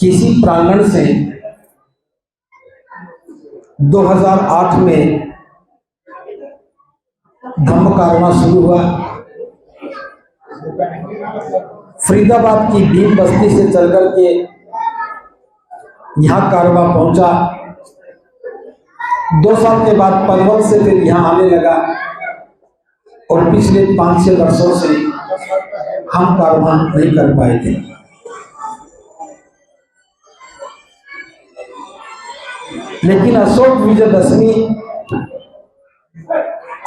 किसी प्रांगण से 2008 में धम्म कारवां शुरू हुआ। फरीदाबाद की भीम बस्ती से चलकर के यहाँ कारवां पहुंचा। 2 साल के बाद पलवल से फिर यहाँ आने लगा और पिछले 5-6 वर्षों से हम कारवां नहीं कर पाए थे। लेकिन अशोक विजयदशमी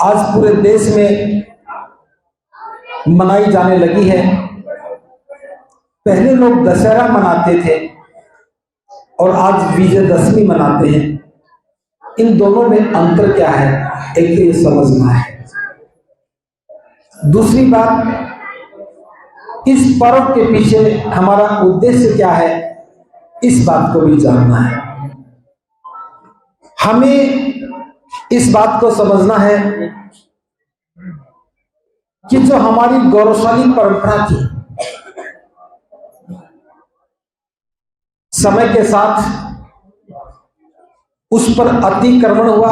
आज पूरे देश में मनाई जाने लगी है। पहले लोग दशहरा मनाते थे और आज विजयदशमी मनाते हैं। इन दोनों में अंतर क्या है, एक तो ये समझना है। दूसरी बात, इस पर्व के पीछे हमारा उद्देश्य क्या है, इस बात को भी जानना है। हमें इस बात को समझना है कि जो हमारी गौरवशाली परंपरा थी, समय के साथ उस पर अतिक्रमण हुआ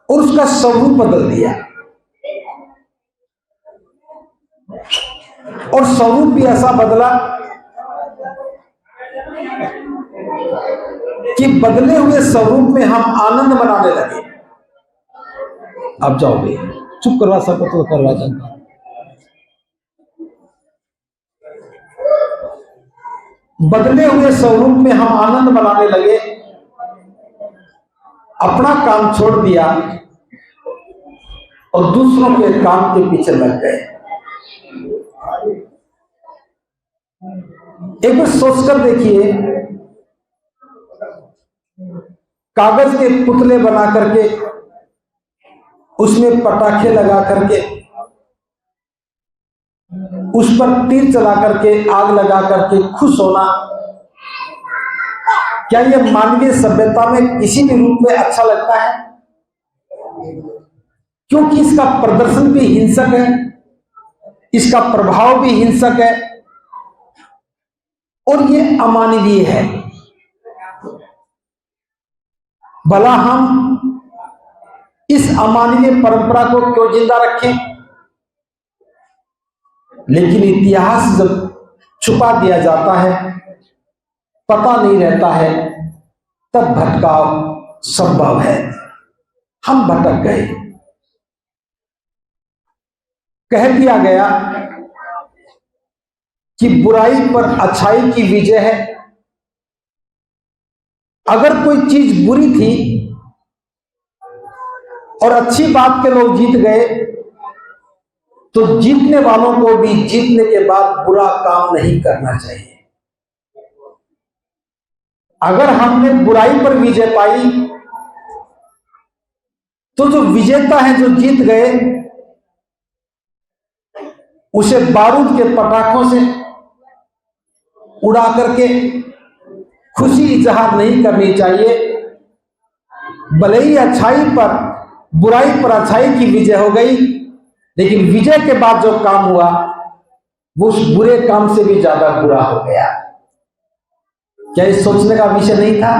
और उसका स्वरूप बदल दिया। और स्वरूप भी ऐसा बदला कि बदले हुए स्वरूप में हम आनंद मनाने लगे। अब जाओगे, चुप करवा सको तो करवा सकता। बदले हुए स्वरूप में हम आनंद मनाने लगे, अपना काम छोड़ दिया और दूसरों के काम के पीछे लग गए। एक बार सोचकर देखिए, कागज के पुतले बना करके उसमें पटाखे लगा करके उस पर तीर चला करके आग लगा करके खुश होना, क्या यह मानवीय सभ्यता में किसी भी रूप में अच्छा लगता है? क्योंकि इसका प्रदर्शन भी हिंसक है, इसका प्रभाव भी हिंसक है और ये अमानवीय है। भला हम इस अमानवीय परंपरा को क्यों जिंदा रखें? लेकिन इतिहास जब छुपा दिया जाता है, पता नहीं रहता है, तब भटकाव संभव है। हम भटक गए। कह दिया गया कि बुराई पर अच्छाई की विजय है। अगर कोई चीज बुरी थी और अच्छी बात के लोग जीत गए, तो जीतने वालों को भी जीतने के बाद बुरा काम नहीं करना चाहिए। अगर हमने बुराई पर विजय पाई, तो जो विजेता है, जो जीत गए, उसे बारूद के पटाखों से उड़ा करके खुशी इजहार नहीं करनी चाहिए। भले ही अच्छाई पर बुराई पर अच्छाई की विजय हो गई, लेकिन विजय के बाद जो काम हुआ वो उस बुरे काम से भी ज्यादा बुरा हो गया। क्या इस सोचने का विषय नहीं था?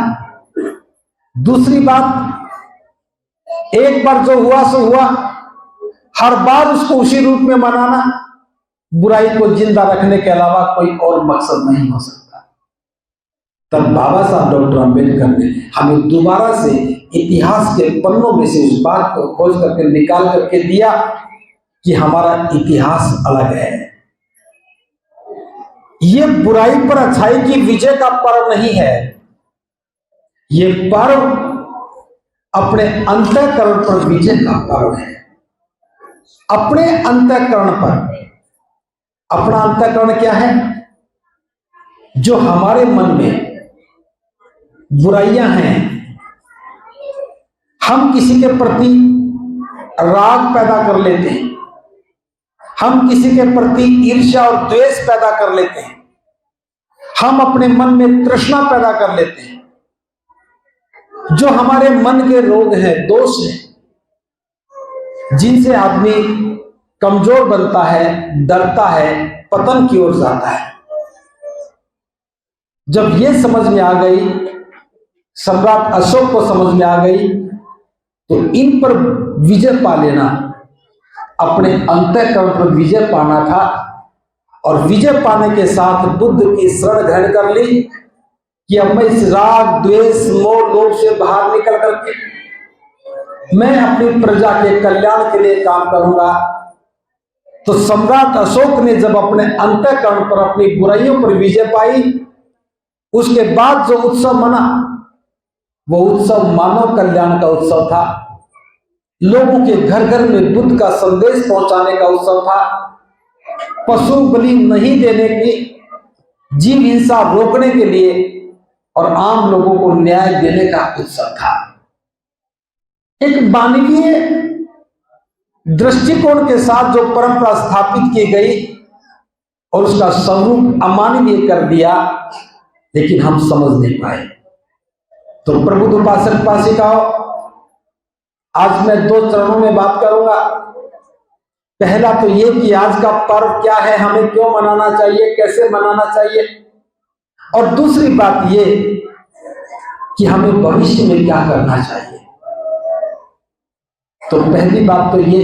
दूसरी बात, एक बार जो हुआ सो हुआ, हर बार उसको उसी रूप में मनाना बुराई को जिंदा रखने के अलावा कोई और मकसद नहीं हो सकता। तब बाबा साहब डॉक्टर अम्बेडकर ने हमें दोबारा से इतिहास के पन्नों में से उस बात को खोज करके निकाल करके दिया कि हमारा इतिहास अलग है। ये बुराई पर अच्छाई की विजय का पर्व नहीं है। ये पर्व अपने अंतःकरण पर विजय का पर्व है। अपने अंतःकरण पर। अपना अंतःकरण क्या है? जो हमारे मन में बुराइयां हैं, हम किसी के प्रति राग पैदा कर लेते हैं, हम किसी के प्रति ईर्ष्या और द्वेष पैदा कर लेते हैं, हम अपने मन में तृष्णा पैदा कर लेते हैं। जो हमारे मन के रोग हैं, दोष हैं, जिनसे आदमी कमजोर बनता है, डरता है, पतन की ओर जाता है। जब ये समझ में आ गई, सम्राट अशोक को समझ में आ गई, तो इन पर विजय पा लेना, अपने अंतःकरण पर विजय पाना था। और विजय पाने के साथ बुद्ध की शरण ग्रहण कर ली कि अब मैं इस राग द्वेष मोह लोभ से बाहर निकल करके मैं अपनी प्रजा के कल्याण के लिए काम करूंगा। तो सम्राट अशोक ने जब अपने अंतःकरण पर अपनी बुराइयों पर विजय पाई, उसके बाद जो उत्सव मना वो उत्सव मानव कल्याण का उत्सव था, लोगों के घर घर में बुद्ध का संदेश पहुंचाने का उत्सव था, पशु बलि नहीं देने की, जीव हिंसा रोकने के लिए और आम लोगों को न्याय देने का उत्सव था। एक मानवीय दृष्टिकोण के साथ जो परंपरा स्थापित की गई और उसका स्वरूप अमानवीय कर दिया, लेकिन हम समझ नहीं पाए। तो प्रबुद्ध उपासक उपासिकाओं, आज मैं 2 चरणों में बात करूंगा। पहला तो ये कि आज का पर्व क्या है, हमें क्यों मनाना चाहिए, कैसे मनाना चाहिए, और दूसरी बात ये कि हमें भविष्य में क्या करना चाहिए। तो पहली बात तो ये,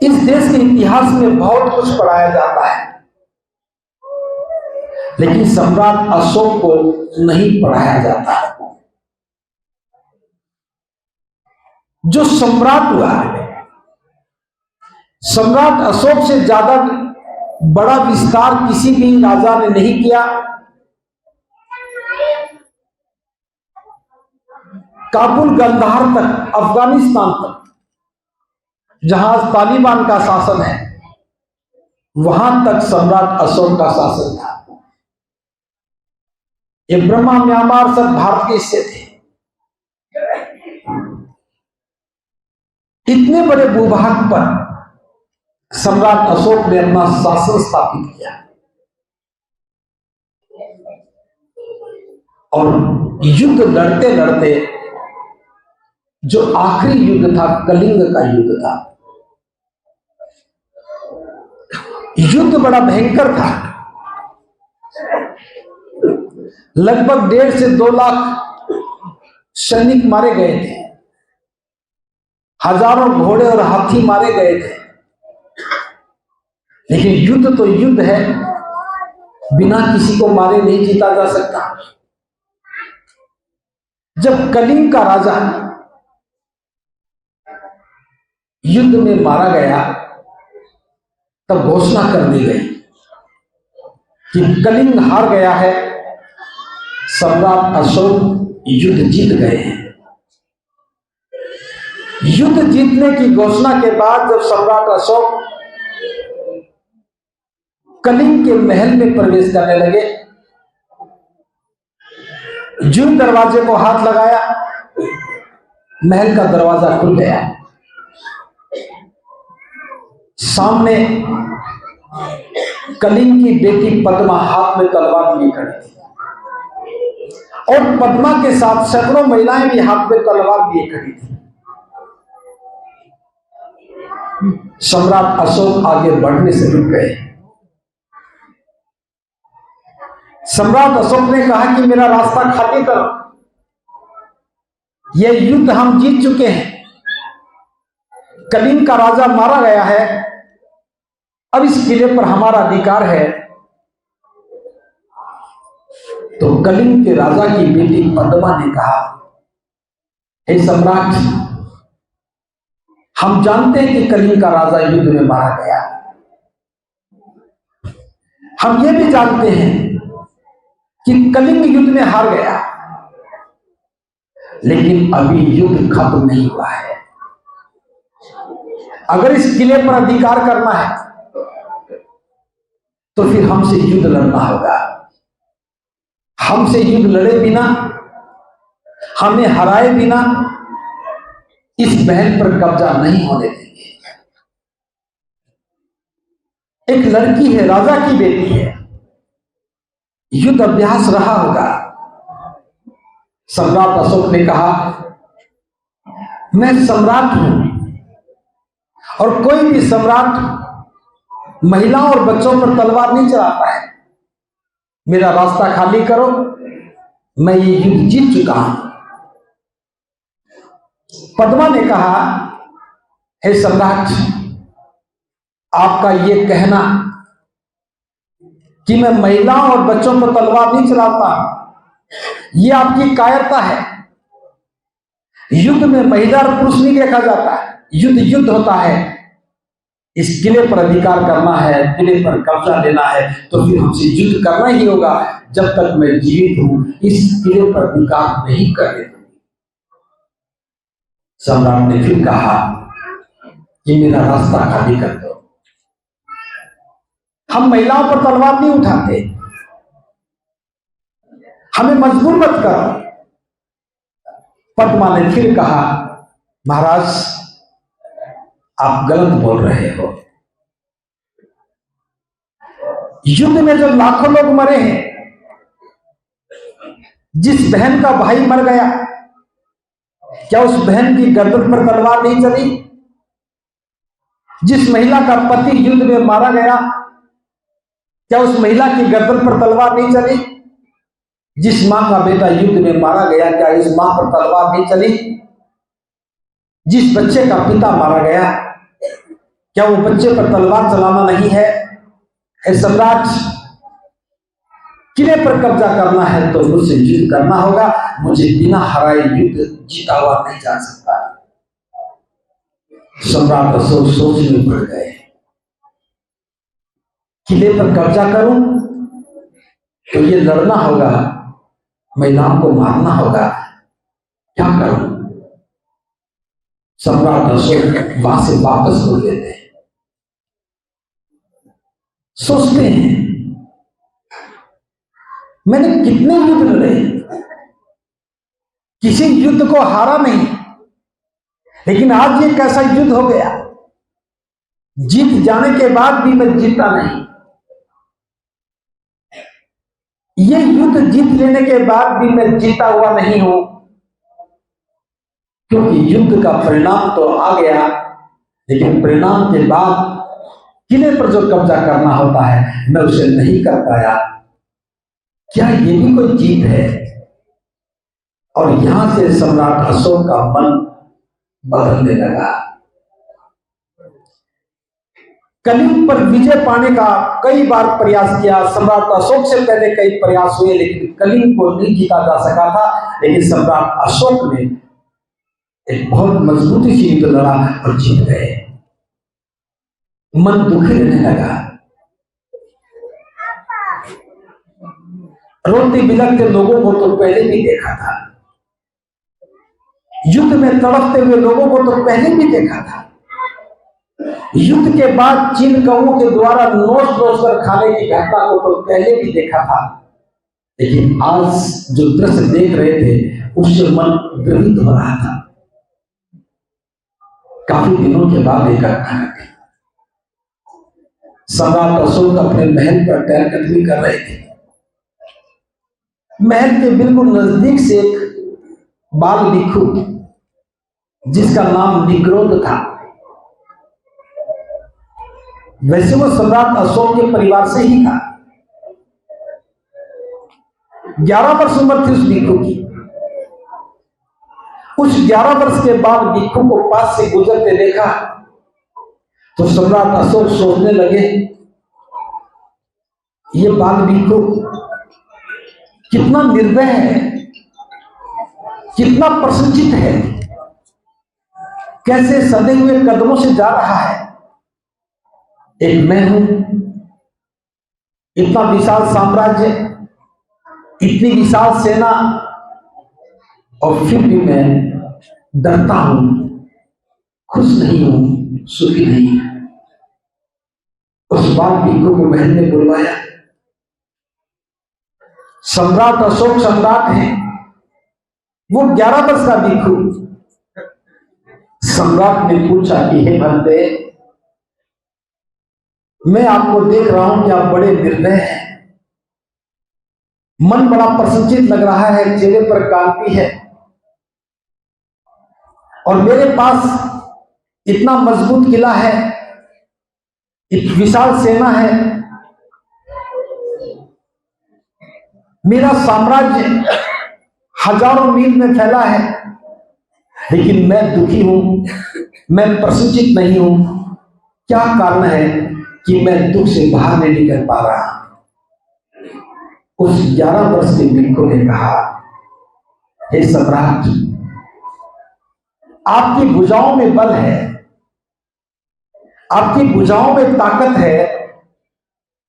इस देश के इतिहास में बहुत कुछ पढ़ाया जाता है, लेकिन सम्राट अशोक को नहीं पढ़ाया जाता। जो सम्राट हुआ, सम्राट अशोक से ज्यादा बड़ा विस्तार किसी भी राजा ने नहीं किया। काबुल गंधार तक, अफगानिस्तान तक, जहां तालिबान का शासन है, वहां तक सम्राट अशोक का शासन था। ये ब्रह्मा म्यांमार सब भारत के हिस्से थे। इतने बड़े भूभाग पर सम्राट अशोक ने अपना शासन स्थापित किया और युद्ध लड़ते लड़ते, जो आखिरी युद्ध था कलिंग का युद्ध था, युद्ध बड़ा भयंकर था। लगभग 1.5 से 2 लाख सैनिक मारे गए थे, हजारों घोड़े और हाथी मारे गए थे। लेकिन युद्ध तो युद्ध है, बिना किसी को मारे नहीं जीता जा सकता। जब कलिंग का राजा युद्ध में मारा गया, तब घोषणा कर दी गई कि कलिंग हार गया है, सम्राट अशोक युद्ध जीत गए हैं। युद्ध जीतने की घोषणा के बाद जब सम्राट अशोक कलिंग के महल में प्रवेश करने लगे, जो दरवाजे को हाथ लगाया, महल का दरवाजा खुल गया। सामने कलिंग की बेटी पद्मा हाथ में तलवार लिए खड़ी थी और पद्मा के साथ सैकड़ों महिलाएं भी हाथ में तलवार लिए खड़ी थी। सम्राट अशोक आगे बढ़ने से रुक गए। सम्राट अशोक ने कहा कि मेरा रास्ता खाली करो, यह युद्ध हम जीत चुके हैं, कलिंग का राजा मारा गया है, अब इस किले पर हमारा अधिकार है। तो कलिंग के राजा की बेटी पद्मा ने कहा, हे सम्राट, हम जानते हैं कि कलिंग का राजा युद्ध में मारा गया, हम ये भी जानते हैं कि कलिंग युद्ध में हार गया, लेकिन अभी युद्ध खत्म नहीं हुआ है। अगर इस किले पर अधिकार करना है तो फिर हमसे युद्ध लड़ना होगा। हमसे युद्ध लड़े बिना, हमें हराए बिना इस महल पर कब्जा नहीं होने देंगे। एक लड़की है, राजा की बेटी है, युद्ध अभ्यास रहा होगा। सम्राट अशोक ने कहा, मैं सम्राट हूं और कोई भी सम्राट महिलाओं और बच्चों पर तलवार नहीं चलाता है। मेरा रास्ता खाली करो, मैं ये युद्ध जीत चुका हूं। पद्मा ने कहा, हे सम्राट, आपका ये कहना कि मैं महिलाओं और बच्चों पर तलवार नहीं चलाता, ये आपकी कायरता है। युद्ध में महिला और पुरुष नहीं देखा जाता है, युद्ध युद्ध होता है। इस किले पर अधिकार करना है, किले पर कब्जा लेना है, तो फिर हमसे युद्ध करना ही होगा। जब तक मैं जीवित हूं, इस किले पर अधिकार नहीं करने दूंगी। सम्राट ने फिर कहा कि मेरा रास्ता खाली कर दो, हम महिलाओं पर तलवार नहीं उठाते, हमें मजबूर मत करो। पद्मा ने फिर कहा, महाराज आप गलत बोल रहे हो। युद्ध में जो लाखों लोग मरे हैं, जिस बहन का भाई मर गया, क्या उस बहन की गर्दन पर तलवार नहीं चली? जिस महिला का पति युद्ध में मारा गया, क्या उस महिला की गर्दन पर तलवार नहीं चली? जिस मां का बेटा युद्ध में मारा गया, क्या इस मां पर तलवार नहीं चली? जिस बच्चे का पिता मारा गया, क्या वो बच्चे पर तलवार चलाना नहीं है? हे सम्राट, किले पर कब्जा करना है तो मुझसे युद्ध करना होगा, मुझे बिना हराए युद्ध जीता हुआ नहीं जा सकता। सम्राट अशोक सोच में पड़ गए, किले पर कब्जा करूं तो ये लड़ना होगा, महिलाओं को मारना होगा, क्या करूं? सम्राट अशोक वहां से वापस हो लेते हैं। सोचते हैं, मैंने कितने युद्ध लड़े, किसी युद्ध को हारा नहीं, लेकिन आज ये कैसा युद्ध हो गया, जीत जाने के बाद भी मैं जीता नहीं। ये युद्ध जीत लेने के बाद भी मैं जीता हुआ नहीं हूं, क्योंकि युद्ध का परिणाम तो आ गया, लेकिन परिणाम के बाद किले पर जो कब्जा करना होता है मैं उसे नहीं कर पाया। क्या ये भी कोई जीत है? और यहां से सम्राट अशोक का मन बदलने लगा। कलिंग पर विजय पाने का कई बार प्रयास किया, सम्राट अशोक से पहले कई प्रयास हुए, लेकिन कलिंग को नहीं जीता जा सका था। लेकिन सम्राट अशोक ने एक बहुत मजबूती से युद्ध लड़ा और जीत गए। मन दुखी रहने लगा, रोते बिलखते लोगों को तो पहले भी देखा था, युद्ध में तड़पते हुए लोगों को तो पहले भी देखा था, युद्ध के बाद चीन कौओं के द्वारा नोच नोच कर खाने की घटना को तो पहले भी देखा था। लेकिन आज जो दृश्य देख रहे थे उससे मन द्रवित हो रहा था। काफी दिनों के बाद एक घटना घटी। सम्राट अशोक अपने महल पर टहलकदमी कर रहे थे। महल के बिल्कुल नजदीक से एक बाल भिक्षु, जिसका नाम निग्रोध था, वैसे वो सम्राट अशोक के परिवार से ही था। 11 वर्ष उम्र थी उस भिक्षु की। उस 11 वर्ष के बाद भिक्षु को पास से गुजरते देखा तो सम्राट अशोक सोचने लगे, ये बाल भिक्षु कितना निर्भय है, कितना प्रसन्नचित्त है, कैसे सदे हुए कदमों से जा रहा है। एक मैं हूं, इतना विशाल साम्राज्य, इतनी विशाल सेना, और फिर भी मैं डरता हूं, खुश नहीं हूं, सुखी नहीं। उस बाल भिक्षु को महल ने बुलवाया। सम्राट अशोक सम्राट हैं, वो 11 वर्ष का भिक्षु। सम्राट ने पूछा कि हे बंदे, मैं आपको देख रहा हूं कि आप बड़े निर्दय हैं, मन बड़ा प्रसन्नचित्त लग रहा है, चेहरे पर कांति है, और मेरे पास इतना मजबूत किला है, एक विशाल सेना है, मेरा साम्राज्य हजारों मील में फैला है, लेकिन मैं दुखी हूं, मैं प्रसन्नचित नहीं हूं। क्या कारण है कि मैं दुख से बाहर नहीं निकल पा रहा? उस 11 वर्ष के भिक्षु ने कहा, हे सम्राट, आपकी भुजाओं में बल है, आपकी भुजाओं में ताकत है,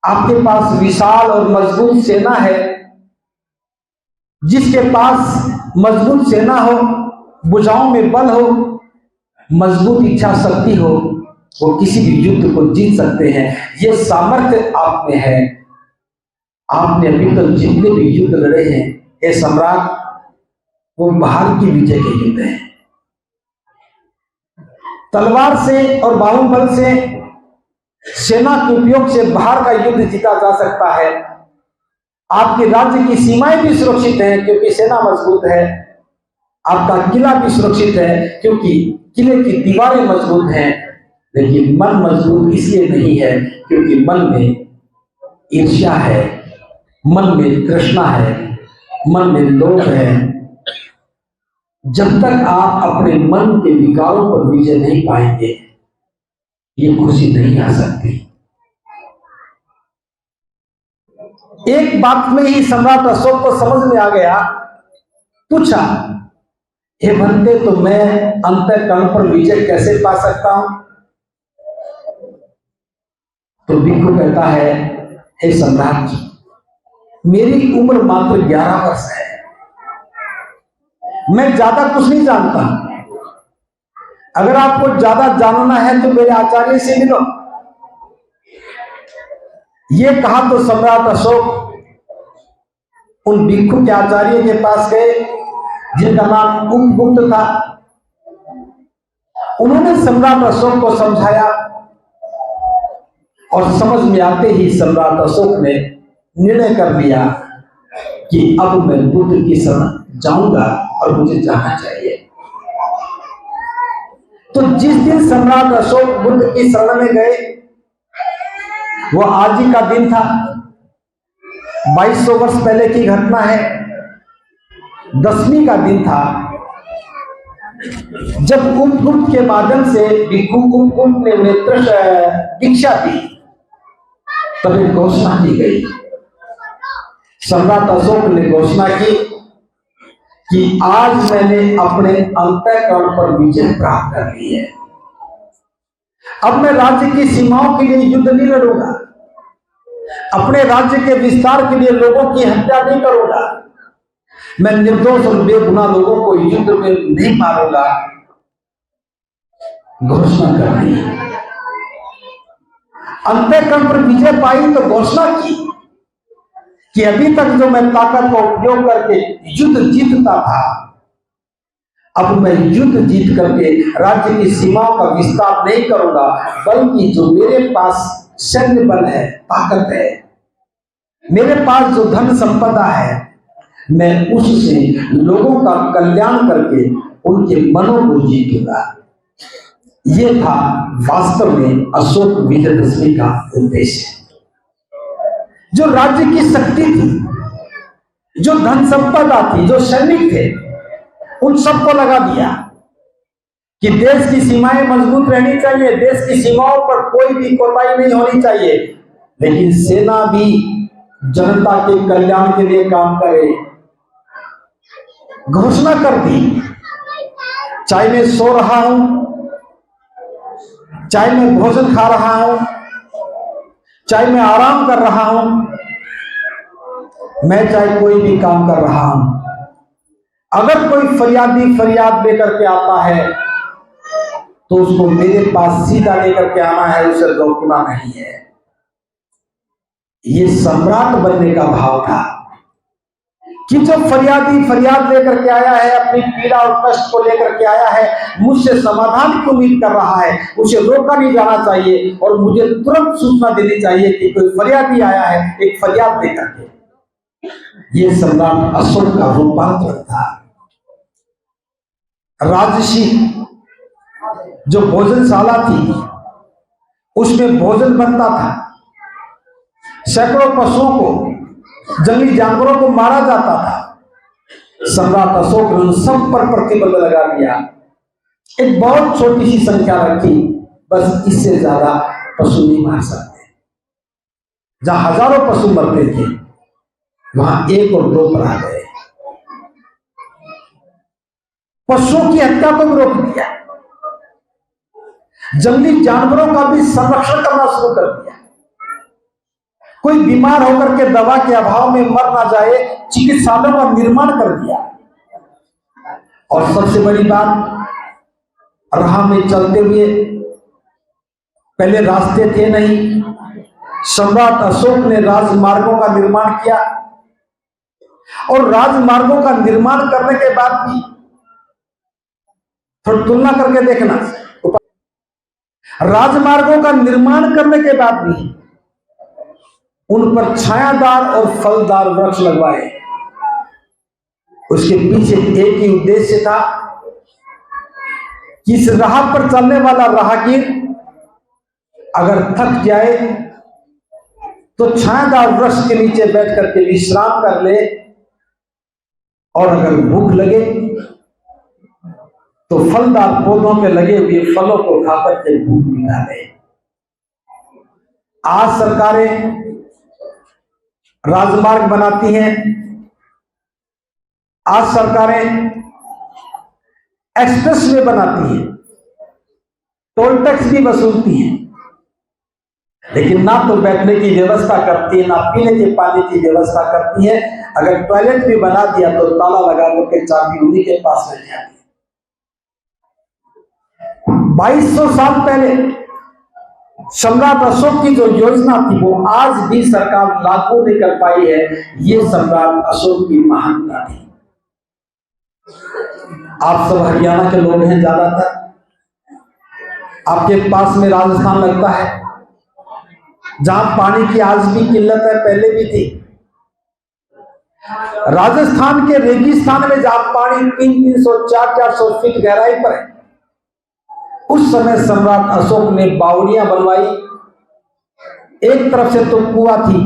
आपके पास विशाल और मजबूत सेना है। जिसके पास मजबूत सेना हो, भुजाओं में बल हो, मजबूत इच्छा शक्ति हो, वो किसी भी युद्ध को जीत सकते हैं। ये सामर्थ्य आप में है। आपने अभी तक जितने भी युद्ध लड़े हैं, हे सम्राट, वो बाहर की विजय के युद्ध हैं। तलवार से और बाहुबल से, सेना के उपयोग से बाहर का युद्ध जीता जा सकता है। आपके राज्य की सीमाएं भी सुरक्षित हैं क्योंकि सेना मजबूत है। आपका किला भी सुरक्षित है क्योंकि किले की दीवारें मजबूत हैं। लेकिन मन मजबूत इसलिए नहीं है क्योंकि मन में ईर्ष्या है, मन में तृष्णा है, मन में लोभ है। जब तक आप अपने मन के विकारों पर विजय नहीं पाएंगे, ये खुशी नहीं आ सकती। एक बात में ही सम्राट अशोक को समझ में आ गया। पूछा, हे बनते, तो मैं अंतःकरण पर विजय कैसे पा सकता हूं? तो भिक्षु कहता है, हे सम्राट, मेरी उम्र मात्र 11 वर्ष है, मैं ज्यादा कुछ नहीं जानता। अगर आपको ज्यादा जानना है तो मेरे आचार्य से मिलो। ये कहा तो सम्राट अशोक उन भिक्षु के आचार्य के पास गए जिनका नाम उपगुप्त था। उन्होंने सम्राट अशोक को समझाया और समझ में आते ही सम्राट अशोक ने निर्णय कर लिया कि अब मैं बुद्ध की शरण जाऊंगा और मुझे जाना चाहिए। तो जिस दिन सम्राट अशोक बुद्ध की शरण में गए, वह आज ही का दिन था। 2200 वर्ष पहले की घटना है। 10वीं का दिन था जब उपगुप्त के माध्यम से भिक्षु उपगुप्त ने उन्हें दीक्षा दी। तब एक घोषणा की गई। सम्राट अशोक ने घोषणा की कि आज मैंने अपने अंतःकरण पर विजय प्राप्त कर ली है। अब मैं राज्य की सीमाओं के लिए युद्ध नहीं लड़ूंगा, अपने राज्य के विस्तार के लिए लोगों की हत्या नहीं करूंगा, मैं निर्दोष और बेगुनाह लोगों को युद्ध में नहीं मारूंगा। घोषणा कर दी। अंतःकरण पर विजय पाई तो घोषणा की कि अभी तक जो मैं ताकत का उपयोग करके युद्ध जीतता था, अब मैं युद्ध जीत करके राज्य की सीमाओं का विस्तार नहीं करूंगा, बल्कि जो मेरे पास सैन्य बल है, ताकत है, मेरे पास जो धन संपदा है, मैं उससे लोगों का कल्याण करके उनके मनों को जीतूंगा। यह था वास्तव में अशोक विजयदशमी का उद्देश्य। जो राज्य की शक्ति थी, जो धन संपदा थी, जो सैनिक थे, उन सबको लगा दिया कि देश की सीमाएं मजबूत रहनी चाहिए, देश की सीमाओं पर कोई भी कोताही नहीं होनी चाहिए, लेकिन सेना भी जनता के कल्याण के लिए काम करे। घोषणा कर दी, चाहे मैं सो रहा हूं, चाहे मैं भोजन खा रहा हूं, चाहे मैं आराम कर रहा हूं, मैं चाहे कोई भी काम कर रहा हूं, अगर कोई फरियादी फरियाद लेकर के आता है तो उसको मेरे पास सीधा लेकर के आना है, उसे रोकना नहीं है। ये सम्राट बनने का भाव था कि जो फरियादी फरियाद लेकर के आया है, अपनी पीड़ा और कष्ट को लेकर के आया है, मुझसे समाधान की उम्मीद कर रहा है, उसे रोका नहीं जाना चाहिए और मुझे तुरंत सूचना देनी चाहिए कि कोई फरियादी आया है, एक फरियाद लेकर के। ये सम्राट अशोक का रूपांतरण था। राजसी जो भोजनशाला थी, उसमें भोजन बनता था। सैकड़ों पशुओं को जंगली जानवरों को मारा जाता था। सम्राट अशोक ने उन सब पर प्रतिबंध लगा दिया। एक बहुत छोटी सी संख्या रखी, बस इससे ज्यादा पशु नहीं मार सकते। जहां हजारों पशु मरते थे वहां 1 और 2 पर आ गए। पशुओं की हत्या को भी रोक दिया। जंगली जानवरों का भी संरक्षण करना शुरू कर दिया। कोई बीमार होकर के दवा के अभाव में मर ना जाए, चिकित्सालयों का निर्माण कर दिया। और सबसे बड़ी बात, राह में चलते हुए पहले रास्ते थे नहीं, सम्राट अशोक ने राजमार्गों का निर्माण किया। और राजमार्गों का निर्माण करने के बाद भी थोड़ी तुलना करके देखना, राजमार्गों का निर्माण करने के बाद भी उन पर छायादार और फलदार वृक्ष लगवाए। उसके पीछे एक ही उद्देश्य था कि इस राह पर चलने वाला राहगीर अगर थक जाए तो छायादार वृक्ष के नीचे बैठ करके विश्राम कर ले, और अगर भूख लगे तो फलदार पौधों पे लगे हुए फलों को खाकर के भूख मिटा ले। आज सरकारें राजमार्ग बनाती हैं, आज सरकारें एक्सप्रेस वे बनाती हैं, टोल टैक्स भी वसूलती हैं, लेकिन ना तो बैठने की व्यवस्था करती है, ना पीने के पानी की व्यवस्था करती है। अगर टॉयलेट भी बना दिया तो ताला लगा करके चाबी उन्हीं के पास रह जाती है। 2200 साल पहले सम्राट अशोक की जो योजना थी वो आज भी सरकार लागू नहीं कर पाई है। ये सम्राट अशोक की महानता थी। आप सब हरियाणा के लोग हैं, ज्यादातर आपके पास में राजस्थान लगता है, जहां पानी की आज भी किल्लत है, पहले भी थी। राजस्थान के रेगिस्तान में जहां पानी 300-300, 400-400 फीट गहराई पर है, उस समय सम्राट अशोक ने बावड़ियां बनवाई। एक तरफ से तो कुआं थी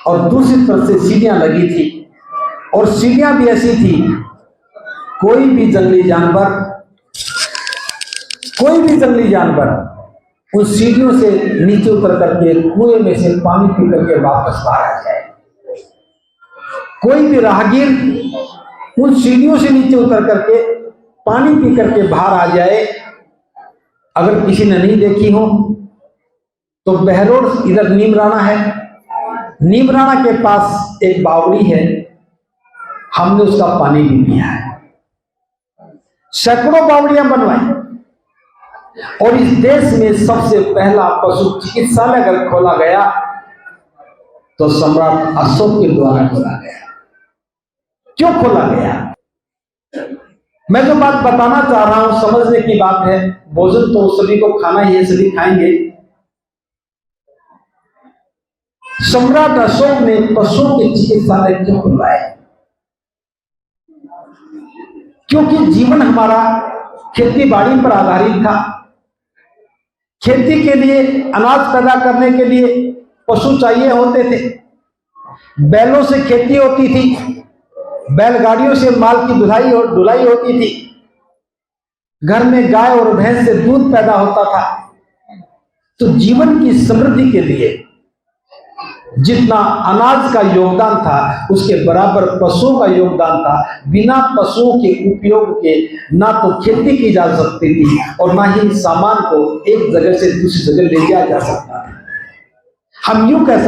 और दूसरी तरफ से सीढ़ियां लगी थी, और सीढ़ियां भी ऐसी थी कोई भी जंगली जानवर उन सीढ़ियों से नीचे उतर करके कुएं में से पानी पी करके वापस बाहर आ जाए। कोई भी राहगीर उन सीढ़ियों से नीचे उतर करके पानी पी करके बाहर आ जाए। अगर किसी ने नहीं देखी हो तो बहरोड, इधर नीमराना है, नीमराना के पास एक बावड़ी है, हमने उसका पानी भी पिया है। सैकड़ों बावड़ियां बनवाई, और इस देश में सबसे पहला पशु चिकित्सालय अगर खोला गया तो सम्राट अशोक के द्वारा खोला गया। क्यों खोला गया? मैं जो बात बताना चाह रहा हूं समझने की बात है। भोजन तो सभी को खाना ही है, सभी खाएंगे। सम्राट अशोक ने पशुओं के चिकित्सालय क्यों खुलवाए? क्योंकि जीवन हमारा खेती बाड़ी पर आधारित था। खेती के लिए, अनाज पैदा करने के लिए पशु चाहिए होते थे। बैलों से खेती होती थी, बैलगाड़ियों से माल की ढुलाई होती थी, घर में गाय और भैंस से दूध पैदा होता था। तो जीवन की समृद्धि के लिए जितना अनाज का योगदान था उसके बराबर पशुओं का योगदान था। बिना पशुओं के उपयोग के ना तो खेती की जा सकती थी और ना ही सामान को एक जगह से दूसरी जगह ले जाया जा सकता था। हम यूं कह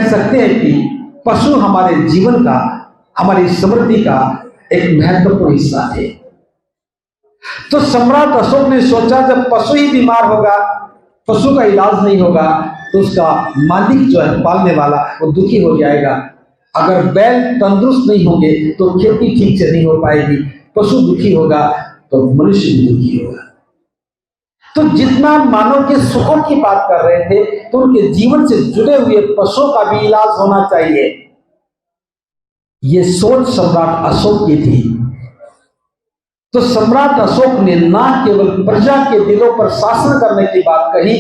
सकते हैं कि पशु हमारे जीवन का, हमारी समृद्धि का एक महत्वपूर्ण हिस्सा है। तो सम्राट अशोक ने सोचा जब पशु ही बीमार होगा, पशु का इलाज नहीं होगा, तो उसका मालिक जो है पालने वाला वो दुखी हो जाएगा। अगर बैल तंदुरुस्त नहीं होंगे तो खेती ठीक से नहीं हो पाएगी, पशु दुखी होगा तो मनुष्य भी दुखी होगा। तो जितना मानव के सुखों की बात कर रहे थे तो उनके जीवन से जुड़े हुए पशुओं का भी इलाज होना चाहिए। ये सोच सम्राट अशोक की थी। तो सम्राट अशोक ने न केवल प्रजा के दिलों पर शासन करने की बात कही,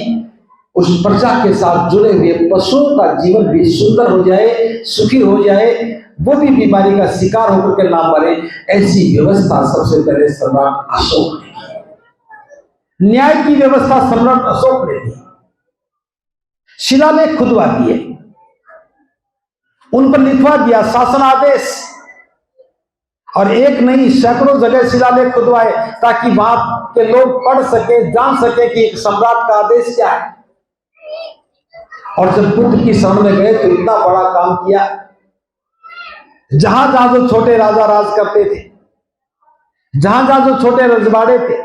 उस प्रजा के साथ जुड़े हुए पशुओं का जीवन भी सुंदर हो जाए, सुखी हो जाए, वो भी बीमारी का शिकार होकर के ना मरे, ऐसी व्यवस्था सबसे पहले सम्राट अशोक ने की। न्याय की व्यवस्था सम्राट अशोक ने दी। शिलालेख खुदवा दिए, उन पर लिखवा दिया शासन आदेश, और एक नहीं सैकड़ों जगह शिलालेख खुदवाए ताकि वहां के लोग पढ़ सके, जान सके कि एक सम्राट का आदेश क्या है। और जब बुद्ध की शरण में गए तो इतना बड़ा काम किया, जहां जहां जो छोटे राजा राज करते थे, जहां जहां जो छोटे रजवाड़े थे,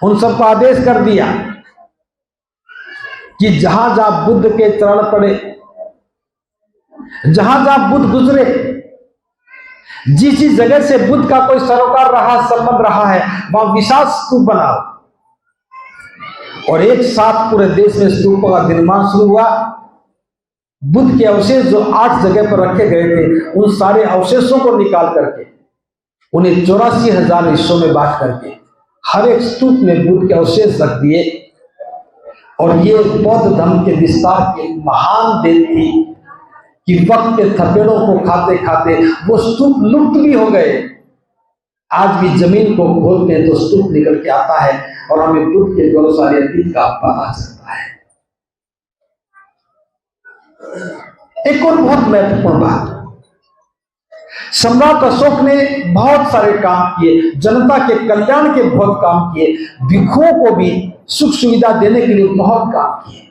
उन सबको आदेश कर दिया कि जहां जहां बुद्ध के चरण पड़े, जहां जहां बुद्ध गुजरे, जिस जिस जगह से बुद्ध का कोई सरोकार रहा, संबंध रहा है, वहां विशाल स्तूप बनाओ। और एक साथ पूरे देश में स्तूपों का निर्माण शुरू हुआ। बुद्ध के अवशेष जो 8 जगह पर रखे गए थे, उन सारे अवशेषों को निकाल करके उन्हें 84,000 हिस्सों में बांट करके हर एक स्तूप में बुद्ध के अवशेष रख दिए। और ये बौद्ध धर्म के विस्तार की महान देन थी कि वक्त के थपेड़ों को खाते खाते वो स्तूप लुप्त भी हो गए। आज भी जमीन को खोदते हैं तो स्तूप निकल के आता है और हमें बुद्ध के गौरवशाली अतीत का पता चलता है। एक और बहुत महत्वपूर्ण बात, सम्राट अशोक ने बहुत सारे काम किए, जनता के कल्याण के बहुत काम किए, भिक्षुओं को भी सुख सुविधा देने के लिए बहुत काम किए।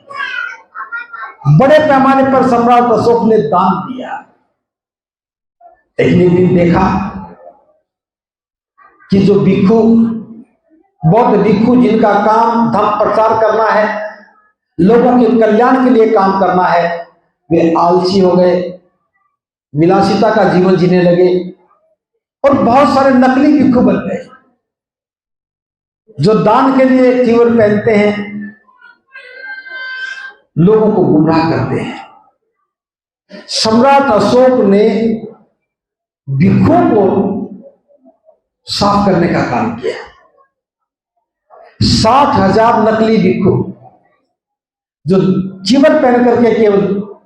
बड़े पैमाने पर सम्राट अशोक ने दान दिया। एक दिन देखा कि जो भिक्षु, बौद्ध भिक्षु जिनका काम धर्म प्रचार करना है, लोगों के कल्याण के लिए काम करना है, वे आलसी हो गए, विलासिता का जीवन जीने लगे और बहुत सारे नकली भिक्षु बन गए जो दान के लिए केवल पहनते हैं, लोगों को गुमराह करते हैं। सम्राट अशोक ने भिक्षुओं को साफ करने का काम किया। 60,000 नकली भिक्षु जो जीवन पहन करके केवल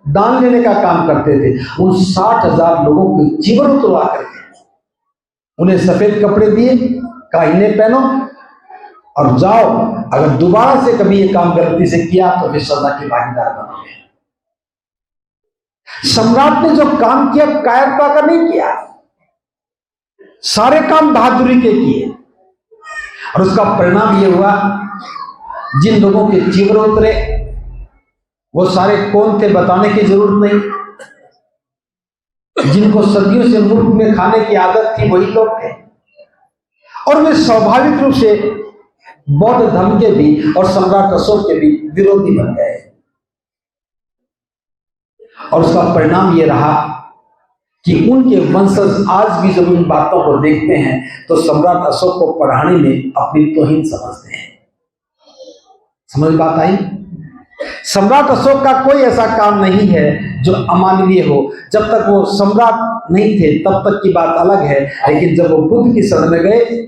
दान लेने का काम करते थे, उन 60,000 लोगों के जीवन उतरवा करके उन्हें सफेद कपड़े दिए, कहा इन्हें पहनो और जाओ, अगर दोबारा से कभी ये काम गलती से किया तो फिर सजा की भागीदार बनोगे। सम्राट ने जो काम किया कायरता का नहीं किया, सारे काम बहादुरी के किए और उसका परिणाम ये हुआ, जिन लोगों के जीवन उतरे वो सारे कौन थे बताने की जरूरत नहीं। जिनको सदियों से मुफ्त में खाने की आदत थी वही लोग थे और वे स्वाभाविक रूप से बौद्ध धर्म के भी और सम्राट अशोक के भी विरोधी बन गए। और उसका परिणाम यह रहा कि उनके वंशज आज भी जब इन बातों को देखते हैं तो सम्राट अशोक को पढ़ाने में अपनी तौहीन समझते हैं। समझ बात आई? सम्राट अशोक का कोई ऐसा काम नहीं है जो अमानवीय हो। जब तक वो सम्राट नहीं थे तब तक की बात अलग है, लेकिन जब वो बुद्ध की शरण में गए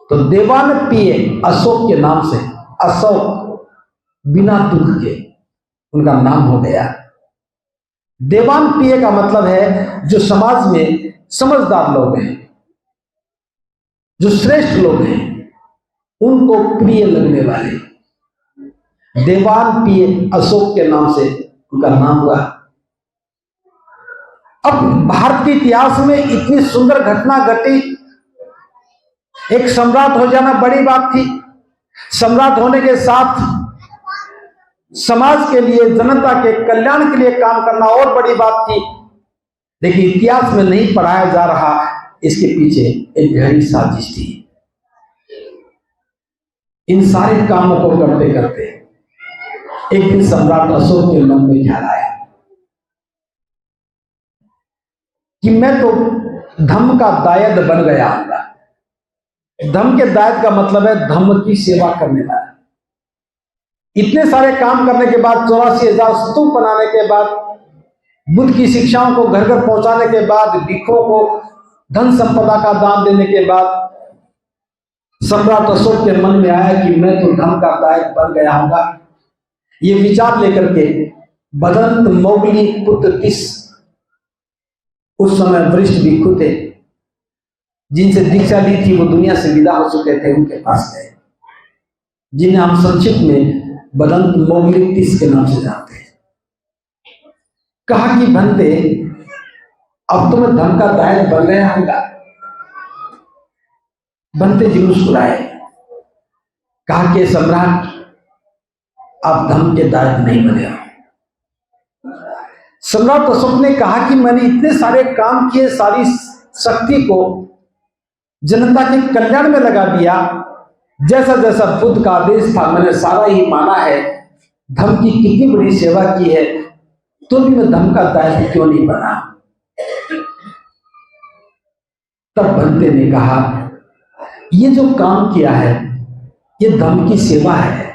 तो देवान पिए अशोक के नाम से, अशोक बिना दुख के उनका नाम हो गया। देवान पिए का मतलब है जो समाज में समझदार लोग हैं, जो श्रेष्ठ लोग हैं, उनको प्रिय लगने वाले। देवान पिए अशोक के नाम से उनका नाम हुआ। अब भारत के इतिहास में इतनी सुंदर घटना घटी। एक सम्राट हो जाना बड़ी बात थी, सम्राट होने के साथ समाज के लिए, जनता के कल्याण के लिए काम करना और बड़ी बात थी। लेकिन इतिहास में नहीं पढ़ाया जा रहा, इसके पीछे एक गहरी साजिश थी। इन सारे कामों को करते करते एक दिन सम्राट अशोक के मन में ख्याल आया कि मैं तो धम्म का दायद बन गया हूं। धम्म के दायद का मतलब है धम्म की सेवा करने वाला। इतने सारे काम करने के बाद, 84,000 स्तूप बनाने के बाद, बुद्ध की शिक्षाओं को घर घर पहुंचाने के बाद, भिक्षुओं को धन संपदा का दान देने के बाद, सम्राट अशोक के मन में आया कि मैं तो धन का दायक बन गया होगा। ये विचार लेकर के बदंत मोगली पुत्र तिस, उस समय वरिष्ठ भिक्षु थे जिनसे दीक्षा ली थी, वो दुनिया से विदा हो चुके थे, उनके पास गए, जिन्हें हम संक्षिप्त में बदंत मोगली तिस के नाम से जानते हैं। कहा कि भंते, अब तो मैं धन का दायक बन गया होगा। बनते जी मुस्कुराए, कहा कि सम्राट, आप धन के दायक नहीं बने हो। सम्राट अशोक ने कहा कि मैंने इतने सारे काम किए, सारी शक्ति को जनता के कल्याण में लगा दिया, जैसा जैसा बुद्ध का आदेश था मैंने सारा ही माना है, धर्म की कितनी बड़ी सेवा की है, तो भी मैं धर्म का दायक क्यों नहीं बना। तब बनते ने कहा, ये जो काम किया है ये धर्म की सेवा है।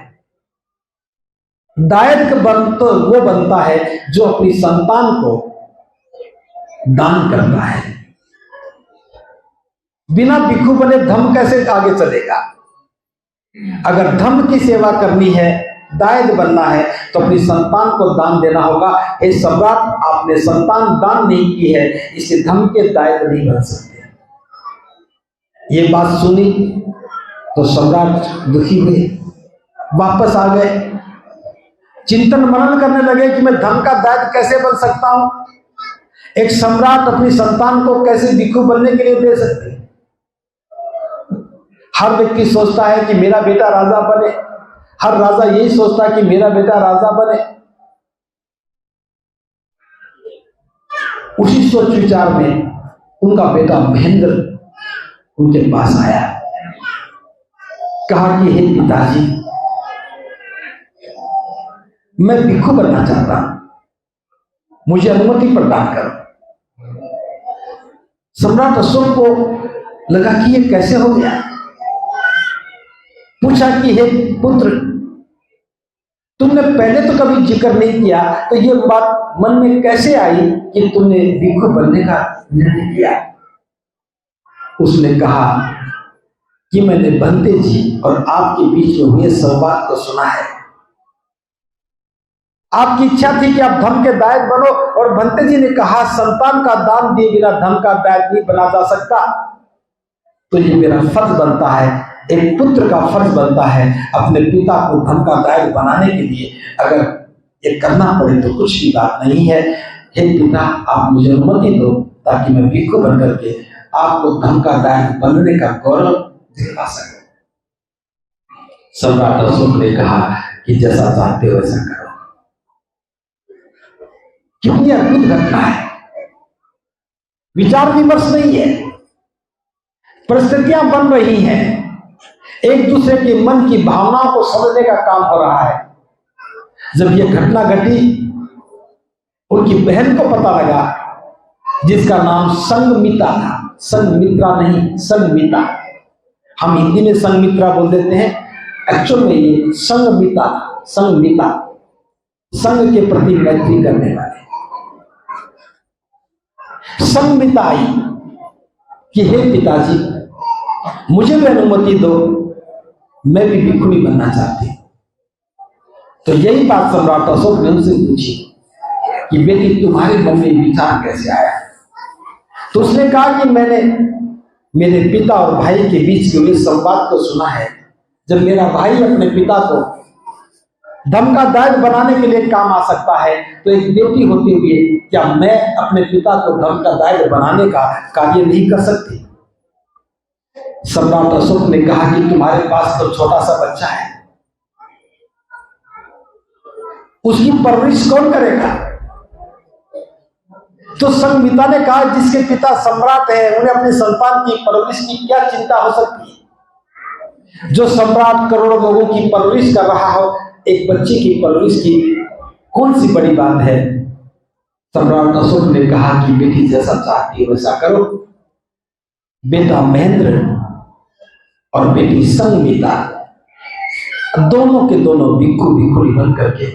दायक तो वो बनता है जो अपनी संतान को दान करता है। बिना भिक्षु बने धर्म कैसे आगे चलेगा। अगर धर्म की सेवा करनी है, दायक बनना है, तो अपनी संतान को दान देना होगा। हे सम्राट, आपने संतान दान नहीं की है, इससे धर्म के दायक नहीं बन सकते। ये बात सुनी तो सम्राट दुखी हुए, वापस आ गए, चिंतन मनन करने लगे कि मैं धर्म का दायक कैसे बन सकता हूं। एक सम्राट अपनी संतान को कैसे भिक्षु बनने के लिए दे सकते। हर व्यक्ति सोचता है कि मेरा बेटा राजा बने, हर राजा यही सोचता है कि मेरा बेटा राजा बने। उसी सोच विचार में उनका बेटा महेंद्र उनके पास आया, कहा कि हे पिताजी, मैं भिक्षु बनना चाहता हूं, मुझे अनुमति प्रदान करो। सम्राट अशोक को लगा कि ये कैसे हो गया। पूछा कि हे पुत्र, तुमने पहले तो कभी जिक्र नहीं किया, तो ये बात मन में कैसे आई कि तुमने भिक्षु बनने का निर्णय किया। उसने कहा कि मैंने बनते जी और आपके बीच में हुए संवाद को सुना है। आपकी इच्छा थी कि आप धर्म के दायक बनो, और बनते जी ने कहा संतान का दान दिए बिना धर्म का दायक नहीं बना जा सकता। तो ये मेरा फर्ज बनता है, एक पुत्र का फर्ज बनता है अपने पिता को धर्म का दायक बनाने के लिए। अगर ये करना पड़े तो कुछ भी बात नहीं है। हे पिता, आप मुझे अनुमति दो ताकि मैं भिक्षु बन करके आपको धर्म का दायक बनने का गौरव दिला सकूं। सम्राट अशोक ने कहा कि जैसा चाहते हो वैसा करो। कितनी अद्भुत घटना है। विचार विमर्श नहीं है, परिस्थितियां बन रही हैं, एक दूसरे के मन की भावनाओं को समझने का काम हो रहा है। जब यह घटना घटी, उनकी बहन को पता लगा, जिसका नाम संगमिता था, संगमित्रा नहीं, संगमिता। हम हिंदी में संगमित्रा बोल देते हैं, एक्चुअल में ये संगमिता, संगमिता, संग के प्रति मैत्री करने वाले। संगमिता आई कि हे पिताजी, मुझे भी अनुमति दो, मैं भी भिक्षुणी बनना चाहती हूं। तो यही बात सम्राट अशोक ने उनसे पूछी कि बेटी, तुम्हारे मन में विचार कैसे आया। तो उसने कहा कि मैंने मेरे पिता और भाई के बीच के इस संवाद को सुना है। जब मेरा भाई अपने पिता को धर्म का दायक बनाने के लिए काम आ सकता है, तो एक बेटी होते हुए क्या मैं अपने पिता को धर्म का दायक बनाने का कार्य नहीं कर सकती। सम्राट अशोक ने कहा कि तुम्हारे पास तो छोटा सा बच्चा है, उसकी परवरिश कौन करेगा। तो संगमिता ने कहा, जिसके पिता सम्राट है, उन्हें अपनी संतान की परवरिश की क्या चिंता हो सकती है। जो सम्राट करोड़ों लोगों की परवरिश कर रहा हो, एक बच्चे की परवरिश की कौन सी बड़ी बात है। सम्राट अशोक ने कहा कि बेटी जैसा चाहती है वैसा करो। बेटा महेंद्र और बेटी संगमिता दोनों के दोनों भिक्षु भिक्षुणी बन करके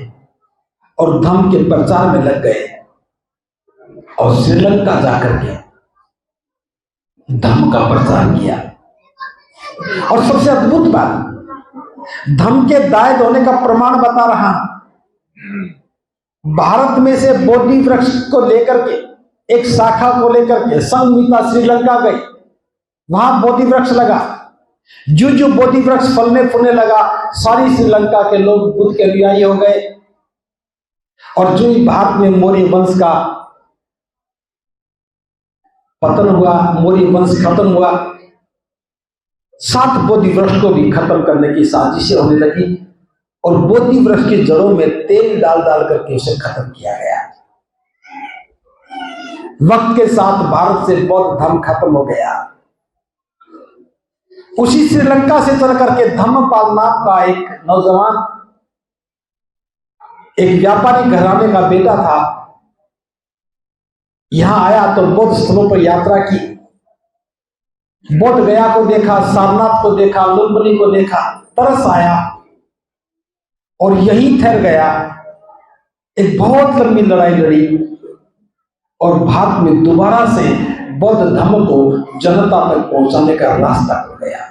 और धर्म के प्रचार में लग गए और श्रीलंका जाकर के धर्म का प्रचार किया। और सबसे अद्भुत बात, धम्म के दायद होने का प्रमाण बता रहा हूं। भारत में से बोधि वृक्ष को लेकर के, एक शाखा को लेकर के संघमित्रा श्रीलंका गई, वहां बोधि वृक्ष लगा। जो जो बोधि वृक्ष फलने फूलने लगा, सारी श्रीलंका के लोग बुद्ध के अनुयायी हो गए। और जो ही भारत में मौर्य वंश का पतन हुआ, मौर्य वंश खत्म हुआ, 7 बोधि वृक्ष को भी खत्म करने की साजिशें होने लगी और बोधि वृक्ष की जड़ों में तेल डाल डाल करके उसे खत्म किया गया। वक्त के साथ भारत से बौद्ध धर्म खत्म हो गया। उसी श्रीलंका से चल करके धम्मपाल नाम का एक नौजवान, एक व्यापारी घराने का बेटा था, यहां आया तो बौद्ध स्थलों पर यात्रा की। बोध गया को देखा, सारनाथ को देखा, लुम्बिनी को देखा, तरस आया और यहीं ठहर गया। एक बहुत लंबी लड़ाई लड़ी और भारत में दोबारा से बौद्ध धर्म को जनता तक पहुंचाने का रास्ता खुल गया।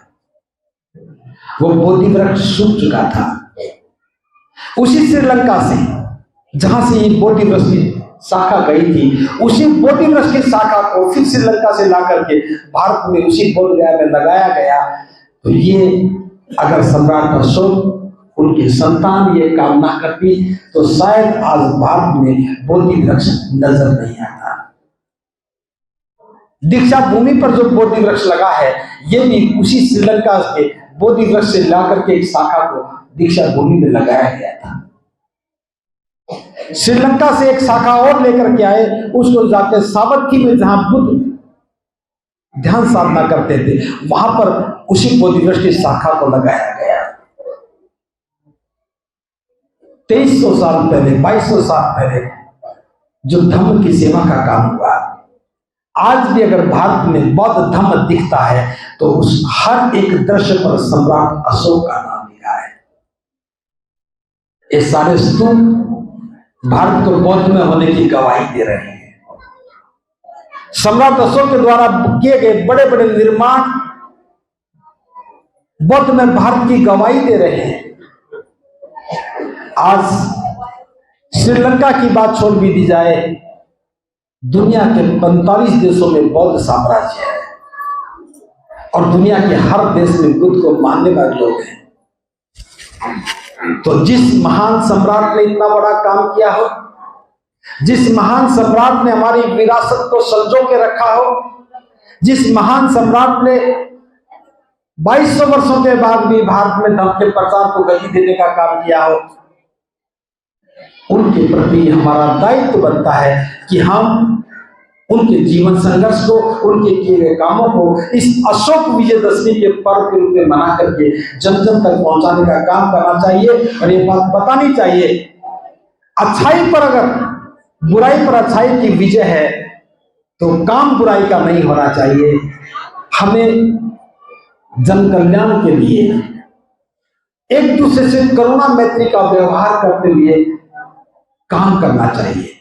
वो बोधि वृक्ष सूख चुका था। उसी श्रीलंका से, जहां से ये बोधि वृक्ष की शाखा गई थी, उसी बोधि वृक्ष की शाखा को फिर श्रीलंका से ला करके भारत में उसी बोध गया में लगाया गया। तो ये अगर सम्राट अशोक, उनकी संतान ये काम ना करती तो शायद आज भारत में बोधि वृक्ष नजर नहीं आता। दीक्षा भूमि पर जो बोधि वृक्ष लगा है, ये भी उसी श्रीलंका के बोधि वृक्ष से ला करके एक शाखा को दीक्षा भूमि में लगाया गया था। श्रीलंका से एक शाखा और लेकर के आए, उसको जाके साबरमती में, जहां बुद्ध ध्यान साधना करते थे, वहां पर उसी बोधि वृक्ष की शाखा को लगाया गया। 2300 साल पहले, 2200 साल पहले जो धम्म की सेवा का काम हुआ, आज भी अगर भारत में बौद्ध धम्म दिखता है तो उस हर एक दृश्य पर सम्राट अशोक का नाम लिखा है। ये सारे स्तूप भारत को बौद्ध में होने की गवाही दे रहे हैं। सम्राट अशोक के द्वारा किए गए बड़े बड़े निर्माण बौद्ध में भारत की गवाही दे रहे हैं। आज श्रीलंका की बात छोड़ भी दी जाए, दुनिया के 45 देशों में बौद्ध साम्राज्य है और दुनिया के हर देश में बुद्ध को मानने वाले लोग हैं। तो जिस महान सम्राट ने इतना बड़ा काम किया हो, जिस महान सम्राट ने हमारी विरासत को संजो के रखा हो, जिस महान सम्राट ने 2200 वर्षों के बाद भी भारत में धर्म के प्रचार को गति देने का काम किया हो, उनके प्रति हमारा दायित्व बनता है कि हम उनके जीवन संघर्ष को, उनके किए गए कामों को इस अशोक विजयदशमी के पर्व के रूप में मना करके जन जन तक पहुंचाने का काम करना चाहिए। और ये बात बतानी चाहिए, अच्छाई पर अगर बुराई पर अच्छाई की विजय है तो काम बुराई का नहीं होना चाहिए। हमें जन कल्याण के लिए एक दूसरे से करुणा मैत्री का व्यवहार करते हुए काम करना चाहिए।